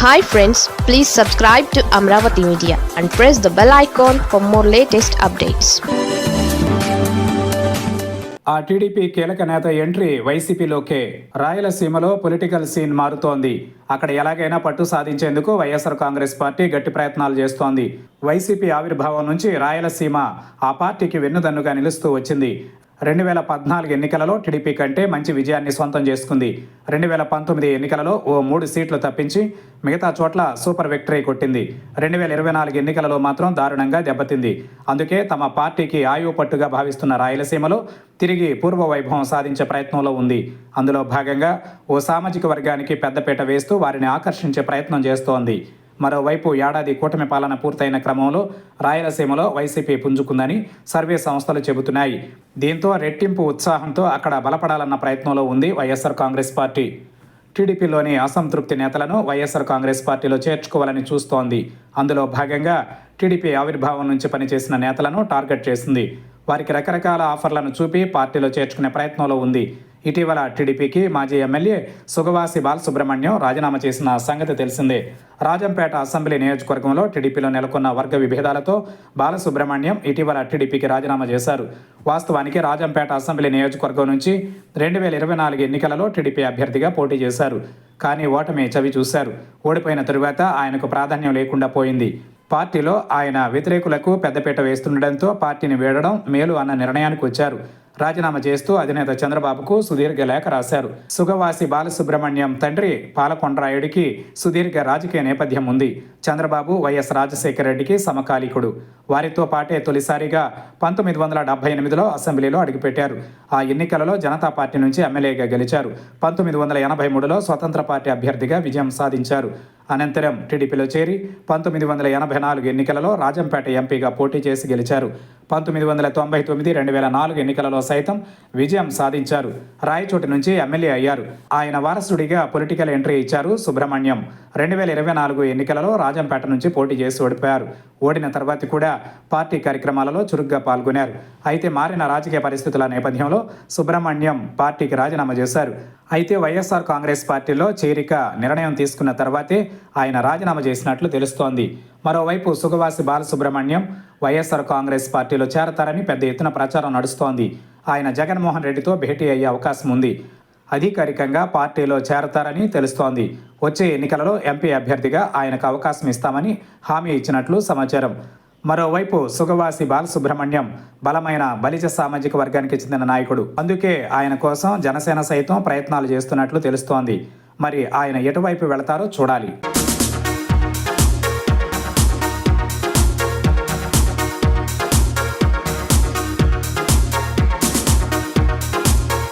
Hi friends, please subscribe to Amravati Media and press the bell icon for more latest updates. ఆ TDP కీలక నేత entry వైసీపీలోకే. రాయలసీమలో political scene మారుతోంది. అక్కడ ఎలాగైనా పట్టు సాధించేందుకు వైఎస్ఆర్ కాంగ్రెస్ పార్టీ గట్టి ప్రయత్నాలు చేస్తోంది. వైసీపీ ఆవిర్భావం నుంచి రాయలసీమ ఆ పార్టీకి వెన్నుదన్నుగా నిలుస్తూ వచ్చింది. 2014 ఎన్నికలలో టీడీపీ కంటే మంచి విజయాన్ని సొంతం చేసుకుంది. 2019 ఎన్నికలలో ఓ 3 సీట్లు తప్పించి మిగతా చోట్ల సూపర్ విక్టరీ కొట్టింది. 2024 ఎన్నికలలో మాత్రం దారుణంగా దెబ్బతింది. అందుకే తమ పార్టీకి ఆయువు పట్టుగా భావిస్తున్న రాయలసీమలో తిరిగి పూర్వ వైభవం సాధించే ప్రయత్నంలో ఉంది. అందులో భాగంగా ఓ సామాజిక వర్గానికి పెద్దపీట వేస్తూ వారిని ఆకర్షించే ప్రయత్నం చేస్తోంది. మరోవైపు ఏడాది కూటమి పాలన పూర్తయిన క్రమంలో రాయలసీమలో వైసీపీ పుంజుకుందని సర్వే సంస్థలు చెబుతున్నాయి. దీంతో రెట్టింపు ఉత్సాహంతో అక్కడ బలపడాలన్న ప్రయత్నంలో ఉంది వైఎస్ఆర్ కాంగ్రెస్ పార్టీ. టీడీపీలోని అసంతృప్తి నేతలను వైఎస్ఆర్ కాంగ్రెస్ పార్టీలో చేర్చుకోవాలని చూస్తోంది. అందులో భాగంగా టీడీపీ ఆవిర్భావం నుంచి పనిచేసిన నేతలను టార్గెట్ చేసింది. వారికి రకరకాల ఆఫర్లను చూపి పార్టీలో చేర్చుకునే ప్రయత్నంలో ఉంది. ఇటీవల టీడీపీకి మాజీ ఎమ్మెల్యే సుగవాసి బాలసుబ్రహ్మణ్యం రాజీనామా చేసిన సంగతి తెలిసిందే. రాజంపేట అసెంబ్లీ నియోజకవర్గంలో టీడీపీలో నెలకొన్న వర్గ విభేదాలతో బాలసుబ్రహ్మణ్యం ఇటీవల టీడీపీకి రాజీనామా చేశారు. వాస్తవానికి రాజంపేట అసెంబ్లీ నియోజకవర్గం నుంచి 2024 ఎన్నికలలో టీడీపీ అభ్యర్థిగా పోటీ చేశారు. కానీ ఓటమి చవి చూశారు. ఓడిపోయిన తరువాత ఆయనకు ప్రాధాన్యం లేకుండా పోయింది. పార్టీలో ఆయన వ్యతిరేకులకు పెద్దపీట వేస్తుండటంతో పార్టీని వీడడం మేలు అన్న నిర్ణయానికి వచ్చారు. రాజీనామా చేస్తూ అధినేత చంద్రబాబుకు సుదీర్ఘ లేఖ రాశారు. సుగవాసి బాలసుబ్రహ్మణ్యం తండ్రి పాలకొండరాయుడికి సుదీర్ఘ రాజకీయ నేపథ్యం ఉంది. చంద్రబాబు వైఎస్ రాజశేఖర రెడ్డికి సమకాలీకుడు. వారితో పాటే తొలిసారిగా 1978లో అసెంబ్లీలో అడుగుపెట్టారు. ఆ ఎన్నికలలో జనతా పార్టీ నుంచి ఎమ్మెల్యేగా గెలిచారు. 1983లో స్వతంత్ర పార్టీ అభ్యర్థిగా విజయం సాధించారు. అనంతరం టీడీపీలో చేరి 1984 ఎన్నికలలో రాజంపేట ఎంపీగా పోటీ చేసి గెలిచారు. 1999, 2004 ఎన్నికలలో సైతం విజయం సాధించారు. రాయచోటి నుంచి ఎమ్మెల్యే అయ్యారు. ఆయన వారసుడిగా పొలిటికల్ ఎంట్రీ ఇచ్చారు సుబ్రహ్మణ్యం. 2024 ఎన్నికలలో రాజంపేట నుంచి పోటీ చేసి ఓడిపోయారు. ఓడిన తర్వాత కూడా పార్టీ కార్యక్రమాలలో చురుగ్గా పాల్గొన్నారు. అయితే మారిన రాజకీయ పరిస్థితుల నేపథ్యంలో సుబ్రహ్మణ్యం పార్టీకి రాజీనామా చేశారు. అయితే వైఎస్ఆర్ కాంగ్రెస్ పార్టీలో చేరిక నిర్ణయం తీసుకున్న తర్వాతే ఆయన రాజీనామా చేసినట్లు తెలుస్తోంది. మరోవైపు సుగవాసి బాలసుబ్రహ్మణ్యం వైఎస్ఆర్ కాంగ్రెస్ పార్టీలో చేరతారని పెద్ద ఎత్తున ప్రచారం నడుస్తోంది. ఆయన జగన్మోహన్ రెడ్డితో భేటీ అయ్యే అవకాశం ఉంది. అధికారికంగా పార్టీలో చేరతారని తెలుస్తోంది. వచ్చే ఎన్నికలలో ఎంపీ అభ్యర్థిగా ఆయనకు అవకాశం ఇస్తామని హామీ ఇచ్చినట్లు సమాచారం. మరోవైపు సుగవాసి బాలసుబ్రహ్మణ్యం బలమైన బలిజ సామాజిక వర్గానికి చెందిన నాయకుడు. అందుకే ఆయన కోసం జనసేన సైతం ప్రయత్నాలు చేస్తున్నట్లు తెలుస్తోంది. మరి ఆయన ఎటువైపు వెళతారో చూడాలి.